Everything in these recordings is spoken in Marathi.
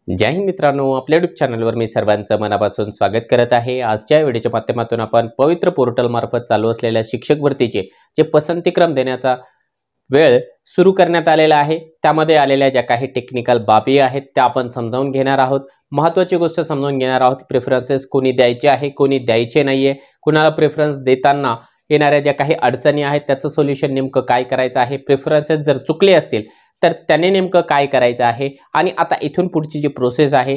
जय हिंद मित्रांनो, आपल्या यूट्यूब चॅनलवर मी सर्वांचं मनापासून स्वागत करत आहे। आजच्या व्हिडिओच्या माध्यमातून आपण पवित्र पोर्टल मार्फत चालू असलेल्या शिक्षक भरतीचे जे पसंतीक्रम देण्याचा वेळ सुरू करण्यात आलेला आहे, त्यामध्ये आलेल्या ज्या काही टेक्निकल बाबी आहेत त्या आपण समजावून घेणार आहोत। महत्त्वाची गोष्ट समजावून घेणार आहोत, प्रेफरन्सेस कोणी द्यायचे आहे कोणी द्यायचे नाहीये, कुणाला प्रेफरन्स देताना येणाऱ्या ज्या काही अडचणी आहेत त्याचं सोल्युशन नेमकं काय करायचं आहे, प्रेफरन्सेस जर चुकले असतील तर त्याने नेमकं काय करायचं आहे आणि आता इथून पुढची जी प्रोसेस आहे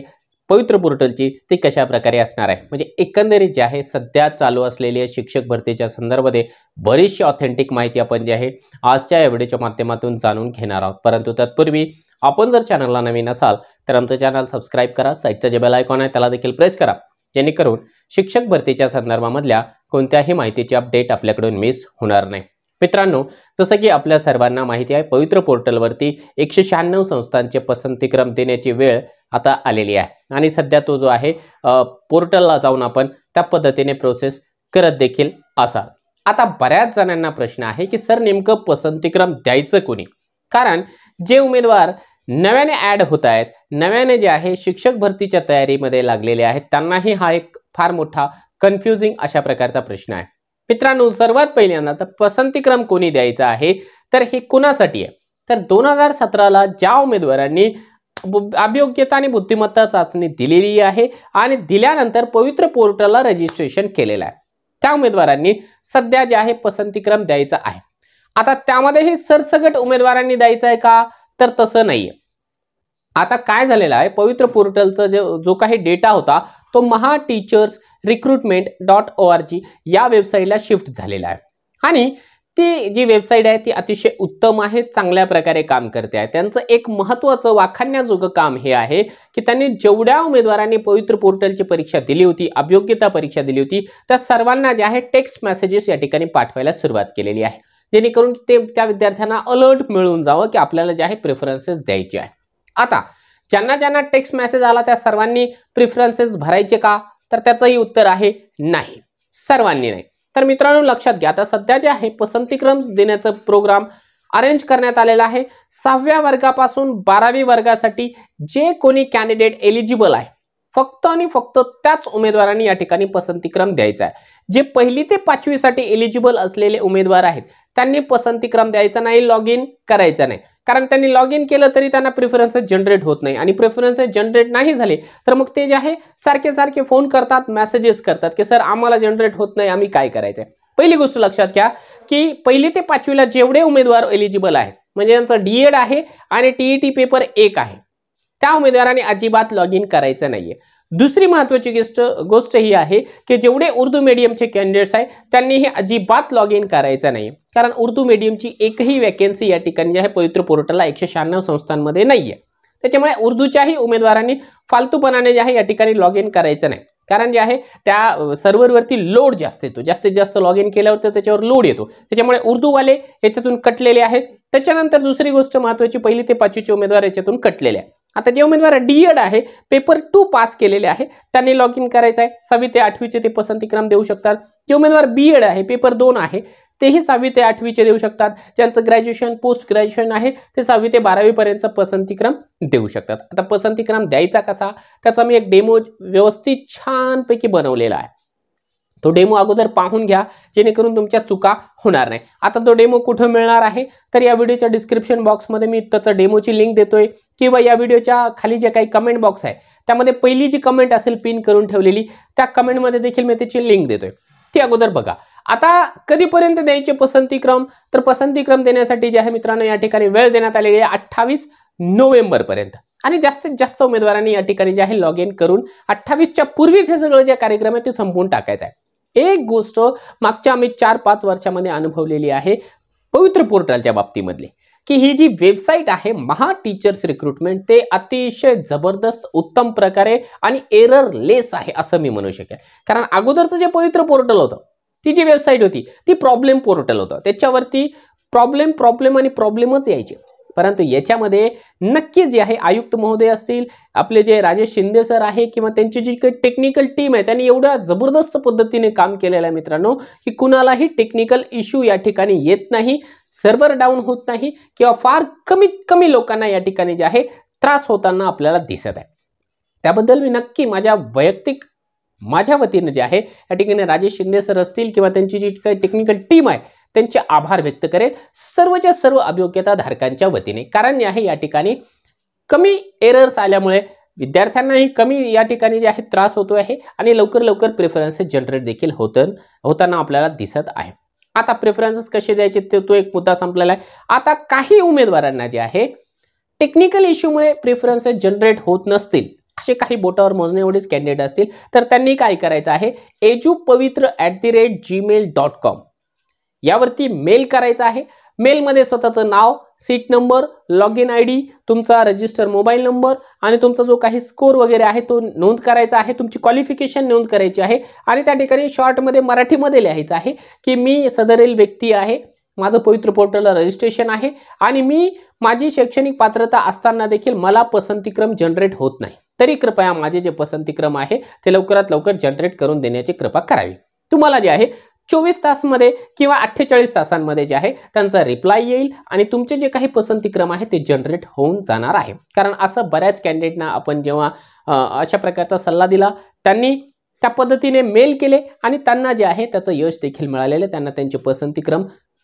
पवित्र पोर्टलची ती कशा प्रकारे असणार आहे। म्हणजे एकंदरीत जे आहे सध्या चालू असलेल्या शिक्षक भरतीच्या संदर्भामध्ये बरीचशी ऑथेंटिक माहिती आपण जी आहे आजच्या या व्हिडिओच्या माध्यमातून जाणून घेणार आहोत। परंतु तत्पूर्वी आपण जर चॅनलला नवीन असाल तर आमचं चॅनल सबस्क्राइब करा, साईडचा जे बेल आयकॉन आहे त्याला देखील प्रेस करा, जेणेकरून शिक्षक भरतीच्या संदर्भामधल्या कोणत्याही माहितीची अपडेट आपल्याकडून मिस होणार नाही। मित्रांनो, जसं की आपल्या सर्वांना माहिती आहे पवित्र पोर्टलवरती 196 संस्थांचे पसंतीक्रम देण्याची वेळ आता आलेली आहे आणि सध्या तो जो आहे पोर्टलला जाऊन आपण त्या पद्धतीने प्रोसेस करत देखील असाल। आता बऱ्याच जणांना प्रश्न आहे की सर नेमकं पसंतीक्रम द्यायचं कोणी, कारण जे उमेदवार नव्याने ॲड होत आहेत, नव्याने जे आहे शिक्षक भरतीच्या तयारीमध्ये लागलेले आहेत, त्यांनाही हा एक फार मोठा कन्फ्युजिंग अशा प्रकारचा प्रश्न आहे। मित्रांनो, सर्वात पहिल्यांदा तर पसंतीक्रम कोणी द्यायचा आहे तर हे कुणासाठी आहे, तर 2017ला ज्या उमेदवारांनी अभियोग्यता आणि बुद्धिमत्ता चाचणी दिलेली आहे आणि दिल्यानंतर पवित्र पोर्टलला रजिस्ट्रेशन केलेलं आहे त्या उमेदवारांनी सध्या जे आहे पसंतीक्रम द्यायचा आहे। आता त्यामध्ये हे सरसकट उमेदवारांनी द्यायचं आहे का, तर तसं नाहीये। आता काय झालेलं आहे, पवित्र पोर्टलचा जो काही डेटा होता तो mahateachersrecruitment.org या वेबसाईटला शिफ्ट झालेला आहे आणि ती जी वेबसाईट आहे ती अतिशय उत्तम आहे, चांगल्या प्रकारे काम करते आहे। त्यांचं एक महत्त्वाचं वाखाणण्याजोगं काम हे आहे की त्यांनी जेवढ्या उमेदवारांनी पवित्र पोर्टलची परीक्षा दिली होती, अभियोग्यता परीक्षा दिली होती, त्या सर्वांना जे आहे टेक्स्ट मेसेजेस या ठिकाणी पाठवायला सुरुवात केलेली आहे, जेणेकरून त्या विद्यार्थ्यांना अलर्ट मिळून जावं की आपल्याला जे आहे प्रेफरन्सेस द्यायचे आहे। आता ज्यांना टेक्स्ट मेसेज आला त्या सर्वांनी प्रेफरन्सेस भरायचे का, तर त्याचंही उत्तर आहे नाही, सर्वांनी नाही। तर मित्रांनो लक्षात घ्या, आता सध्या जे आहे पसंतीक्रम देण्याचा प्रोग्राम अरेंज करण्यात आलेला आहे 6व्या वर्गापासून 12वी वर्गासाठी जे कोणी कॅन्डिडेट एलिजिबल आहे फक्त आणि फक्त त्याच उमेदवारांनी या ठिकाणी पसंतीक्रम द्यायचा आहे। जे 1ली ते 5वी साठी एलिजिबल असलेले उमेदवार आहेत त्यांनी पसंतीक्रम द्यायचा नाही, लॉग इन करायचा नाही, कारण त्यांनी लॉग इन केलं तरी त्यांना प्रेफरन्सेस जनरेट होत नाही आणि प्रेफरन्सेस जनरेट नाही झाले तर मग ते जे आहे सारखे फोन करतात, मेसेजेस करतात की सर आम्हाला जनरेट होत नाही, आम्ही काय करायचंय। पहिली गोष्ट लक्षात घ्या की 1ली ते 5वीला जेवढे उमेदवार एलिजिबल आहेत म्हणजे यांचं डीएड आहे आणि टीईटी पेपर 1 आहे त्या उमेदवारांनी अजिबात लॉग इन करायचं नाहीये। दुसरी महत्त्वाची गोष्ट ही आहे की जेवढे उर्दू मीडियमचे कॅन्डिडेट्स आहेत त्यांनी हे अजिबात लॉग इन करायचं नाही, कारण उर्दू मीडियमची एकही वॅकन्सी या ठिकाणी जे आहे पवित्र पोर्टलला 196 संस्थांमध्ये नाहीये, त्याच्यामुळे उर्दूच्याही उमेदवारांनी फालतूपणाने जे आहे या ठिकाणी लॉग इन करायचं नाही, कारण जे आहे त्या सर्व्हरवरती लोड जास्त येतो, जास्तीत जास्त लॉग इन केल्यावर त्याच्यावर लोड येतो, त्याच्यामुळे उर्दूवाले याच्यातून कटलेले आहेत। त्याच्यानंतर दुसरी गोष्ट महत्त्वाची, 1ली ते 5वीचे उमेदवार याच्यातून कटलेले आहेत। आता जे उमेदवार डीएड आहे पेपर 2 पास केलेले आहे त्यांनी लॉग इन करायचं आहे, 6वी ते 8वीचे ते पसंतीक्रम देऊ शकतात। जे उमेदवार बीएड आहे पेपर 2 आहे तेही 6वी ते 8वीचे देऊ शकतात, ज्यांचं ग्रॅज्युएशन पोस्ट ग्रॅज्युएशन आहे ते 6वी ते 12वी पर्यंत पसंतीक्रम देऊ शकतात। आता पसंतीक्रम द्यायचा कसा त्याचा मी एक डेमो व्यवस्थित छानपैकी बनवलेला आहे, तो डेमो अगोदर पाहून घ्या जेणेकरून तुमच्या चुका होणार नाही। आता तो डेमो कुठे मिळणार आहे तर या व्हिडिओच्या डिस्क्रिप्शन बॉक्समध्ये मी त्याचा डेमोची लिंक देतोय किंवा या व्हिडिओच्या खाली जे काही कमेंट बॉक्स आहे त्यामध्ये पहिली जी कमेंट असेल पिन करून ठेवलेली त्या कमेंटमध्ये देखील मी त्याची लिंक देतोय, ती अगोदर बघा। आता कधीपर्यंत द्यायचे पसंतीक्रम, तर पसंतीक्रम देण्यासाठी जे आहे मित्रांनो या ठिकाणी वेळ देण्यात आलेली आहे 28 नोव्हेंबर पर्यंत आणि जास्तीत जास्त उमेदवारांनी या ठिकाणी जे आहे लॉग इन करून 28च्या पूर्वीच हे सगळं जे कार्यक्रम आहे ते संपवून टाकायचा आहे। एक गोष्ट मागच्या आम्ही 4-5 वर्षामध्ये अनुभवलेली आहे पवित्र पोर्टलच्या बाबतीमधली की ही जी वेबसाईट आहे महा टीचर्स रिक्रुटमेंट ते अतिशय जबरदस्त उत्तम प्रकारे आणि एररलेस आहे असं मी म्हणू शकेल, कारण अगोदरचं जे पवित्र पोर्टल होतं ती जी वेबसाईट होती ती प्रॉब्लेम पोर्टल होतं, त्याच्यावरती प्रॉब्लेम आणि प्रॉब्लेमच यायचे। परंतु याच्यामध्ये नक्की जे आहे आयुक्त महोदय असतील, आपले जे राजेश शिंदे सर आहे किंवा त्यांची जी काही टेक्निकल टीम आहे त्यांनी एवढ्या जबरदस्त पद्धतीने काम केलेलं आहे मित्रांनो की कुणालाही टेक्निकल इश्यू या ठिकाणी येत नाही, सर्व्हर डाऊन होत नाही किंवा फार कमीत कमी लोकांना या ठिकाणी जे आहे त्रास होताना आपल्याला दिसत आहे। त्याबद्दल मी नक्की माझ्या वतीने जे आहे या ठिकाणी राजेश शिंदे सर असतील किंवा त्यांची जी काही टेक्निकल टीम आहे त्यांचे आभार व्यक्त करेल सर्वच्या सर्व अभियोग्यता धारकांच्या वतीने. कारण आहे या ठिकाणी कमी एरर्स आल्यामुळे विद्यार्थ्यांनाही कमी या ठिकाणी जे आहे त्रास होतो आहे आणि लवकर प्रेफरन्सेस जनरेट देखील होताना आपल्याला दिसत आहे. आता प्रेफरन्सेस कसे द्यायचे तो एक मुद्दा संपलेला आहे. आता काही उमेदवारांना जे आहे टेक्निकल इश्यूमुळे प्रेफरन्सेस जनरेट होत नसतील, असे काही बोटावर मोजणे एवढेच कॅन्डिडेट असतील, तर त्यांनी काय करायचं आहे, edupavitra@gmail.com यावरती मेल करायचा आहे. मेलमध्ये स्वतःचं नाव, seat number, log in ID, तुमचा रजिस्टर मोबाईल नंबर आणि तुमचा जो काही स्कोर वगैरे आहे तो नोंद करायचा आहे. तुमची क्वालिफिकेशन नोंद करायची आहे आणि त्या ठिकाणी शॉर्टमध्ये मराठीमध्ये लिहायचं आहे की मी सदरील व्यक्ती आहे, माझं पवित्र पोर्टलला रजिस्ट्रेशन आहे आणि मी माझी शैक्षणिक पात्रता असताना देखील मला पसंतीक्रम जनरेट होत नाही, तरी कृपया माझे जे पसंतीक्रम आहे ते लवकरात लवकर जनरेट करून देण्याची कृपा करावी. तुम्हाला जे आहे 24 तासांमध्ये किंवा 48 तासांमध्ये जे आहे त्यांचा रिप्लाय येईल आणि तुमचे जे काही पसंतीक्रम आहे ते जनरेट होऊन जाणार आहे. कारण असं बऱ्याच कॅन्डिडेटना आपण जेव्हा अशा प्रकारचा सल्ला दिला त्यांनी त्या पद्धतीने मेल केले आणि त्यांना जे आहे त्याचं यश देखील मिळालेले, त्यांना त्यांचे पसंतीक्रम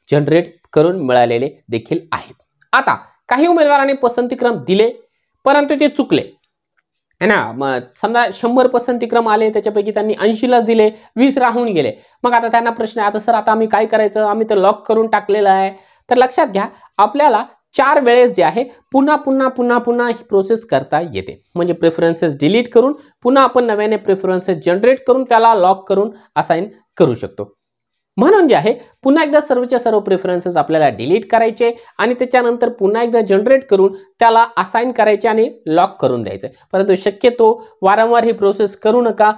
जनरेट करून मिळालेले देखील आहेत. आता काही उमेदवारांनी पसंतीक्रम दिले परंतु ते चुकले है ना. समजा 100 पसंतीक्रम आले त्याच्यापैकी त्यांनी 80लाच दिले, 20 राहून गेले. मग आता त्यांना प्रश्न आहे, आता सर आता आम्ही काय करायचं, आम्ही तर लॉक करून टाकलेलं आहे. तर लक्षात घ्या आपल्याला 4 वेळेस जे आहे पुन्हा ही प्रोसेस करता येते. म्हणजे प्रेफरन्सेस डिलीट करून पुन्हा आपण नव्याने प्रेफरन्सेस जनरेट करून त्याला लॉक करून असाइन करू शकतो. म्हणून जे आहे पुन्हा एकदा सर्वच्या सर्व प्रेफरन्सेस आपल्याला डिलीट करायचे आणि त्याच्यानंतर पुन्हा एकदा जनरेट करून त्याला असाइन करायचे आणि लॉक करून द्यायचे. परंतु शक्यतो वारंवार ही प्रोसेस करू नका.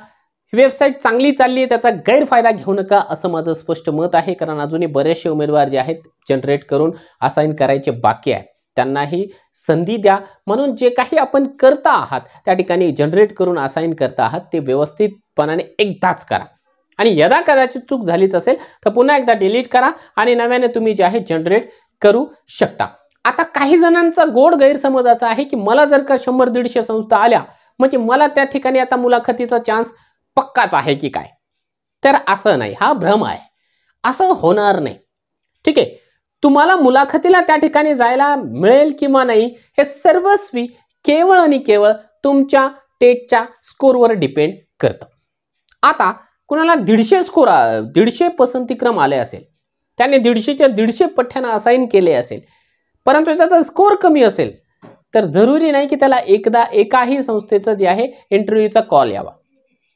ही वेबसाईट चांगली चालली आहे त्याचा गैरफायदा घेऊ नका असं माझं स्पष्ट मत आहे. कारण अजूनही बरेचसे उमेदवार जे आहेत जनरेट करून असाइन करायचे बाकी आहे, त्यांनाही संधी द्या. म्हणून जे काही आपण करता आहात त्या ठिकाणी जनरेट करून असाइन करता आहात ते व्यवस्थितपणाने एकदाच करा आणि यदा कदाचित चूक झालीच असेल तर पुन्हा एकदा डिलीट करा आणि नव्याने तुम्ही जे आहे जनरेट करू शकता. आता काही जणांचा गोड गैरसमज असा आहे की मला जर का 100-150 संस्था आल्या म्हणजे मला त्या ठिकाणी आता मुलाखतीचा चान्स पक्काच आहे की काय. तर असं नाही, हा भ्रम आहे, असं होणार नाही. ठीक आहे, तुम्हाला मुलाखतीला त्या ठिकाणी जायला मिळेल किंवा नाही हे सर्वस्वी केवळ आणि केवळ तुमच्या टेटच्या स्कोरवर डिपेंड करतं. आता कुणाला 150 पसंतीक्रम आले असेल, त्याने 150च्या 150 पठ्यांना असाइन केले असेल परंतु त्याचा स्कोर कमी असेल तर जरुरी नाही की त्याला एकाही संस्थेचं जे आहे इंटरव्ह्यूचा कॉल यावा.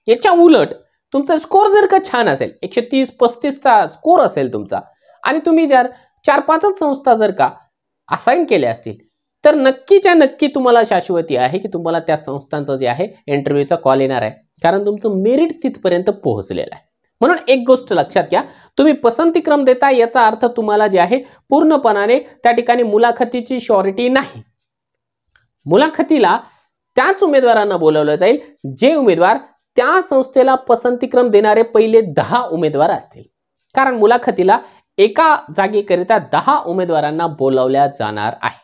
याच्या उलट तुमचा स्कोर जर का छान असेल, 130-35चा स्कोर असेल तुमचा आणि तुम्ही जर 4-5च संस्था जर का असाइन केल्या असतील तर नक्कीच्या नक्की तुम्हाला शाश्वती आहे की तुम्हाला त्या संस्थांचं जे आहे इंटरव्ह्यूचा कॉल येणार आहे. कारण तुमचं मेरिट तिथपर्यंत पोहोचलेलं आहे. म्हणून एक गोष्ट लक्षात घ्या, तुम्ही पसंतीक्रम देता याचा अर्थ तुम्हाला जे आहे पूर्णपणाने त्या ठिकाणी मुलाखतीची श्योरिटी नाही. मुलाखतीला त्याच उमेदवारांना बोलवलं जाईल जे उमेदवार त्या संस्थेला पसंतीक्रम देणारे पहिले 10 उमेदवार असतील. कारण मुलाखतीला एका जागेकरिता 10 उमेदवारांना बोलावल्या जाणार आहे.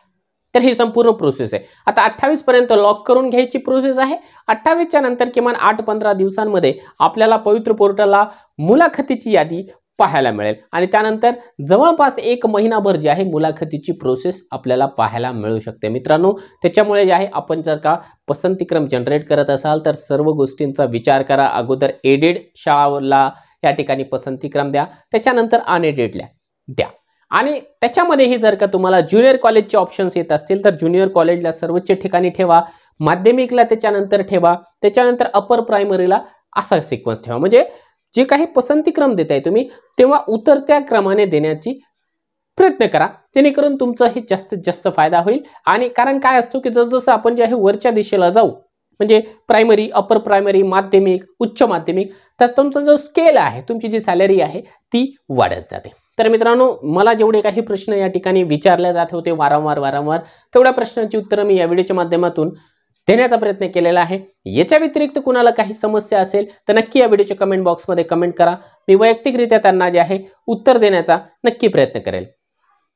तर ही संपूर्ण प्रोसेस आहे. आता 28 पर्यंत लॉक करून घ्यायची प्रोसेस आहे. 28च्या नंतर किमान 8-15 दिवसांमध्ये आपल्याला पवित्र पोर्टलला मुलाखतीची यादी पाहायला मिळेल आणि त्यानंतर जवळपास 1 महिनाभर जे आहे मुलाखतीची प्रोसेस आपल्याला पाहायला मिळू शकते. मित्रांनो, त्याच्यामुळे जे आहे आपण जर का पसंतीक्रम जनरेट करत असाल तर सर्व गोष्टींचा विचार करा. अगोदर एडेड शाळाला या ठिकाणी पसंतीक्रम द्या, त्याच्यानंतर अनएडेडला द्या आणि त्याच्यामध्येही जर का तुम्हाला ज्युनियर कॉलेजचे ऑप्शन्स येत असतील तर ज्युनियर कॉलेजला सर्वोच्च ठिकाणी ठेवा, माध्यमिकला त्याच्यानंतर ठेवा, त्याच्यानंतर अपर प्रायमरीला असा सिक्वेन्स ठेवा. म्हणजे जे काही पसंतीक्रम देताय तुम्ही तेव्हा उतरत्या क्रमाने देण्याची प्रयत्न करा जेणेकरून तुमचाही जास्तीत जास्त फायदा होईल. आणि कारण काय असतो की जसजसं आपण जे आहे वरच्या दिशेला जाऊ म्हणजे प्रायमरी, अपर प्रायमरी, माध्यमिक, उच्च माध्यमिक, तर तुमचा जो स्केल आहे, तुमची जी सॅलरी आहे ती वाढत जाते. तर मित्रांनो, मला जेवढे काही प्रश्न या ठिकाणी विचारले जात होते वारंवार तेवढ्या प्रश्नांची उत्तरं मी या व्हिडिओच्या माध्यमातून देण्याचा प्रयत्न केलेला आहे. याच्या व्यतिरिक्त कुणाला काही समस्या असेल तर नक्की या व्हिडिओच्या कमेंट बॉक्समध्ये कमेंट करा. मी वैयक्तिकरित्या त्यांना जे आहे उत्तर देण्याचा नक्की प्रयत्न करेल.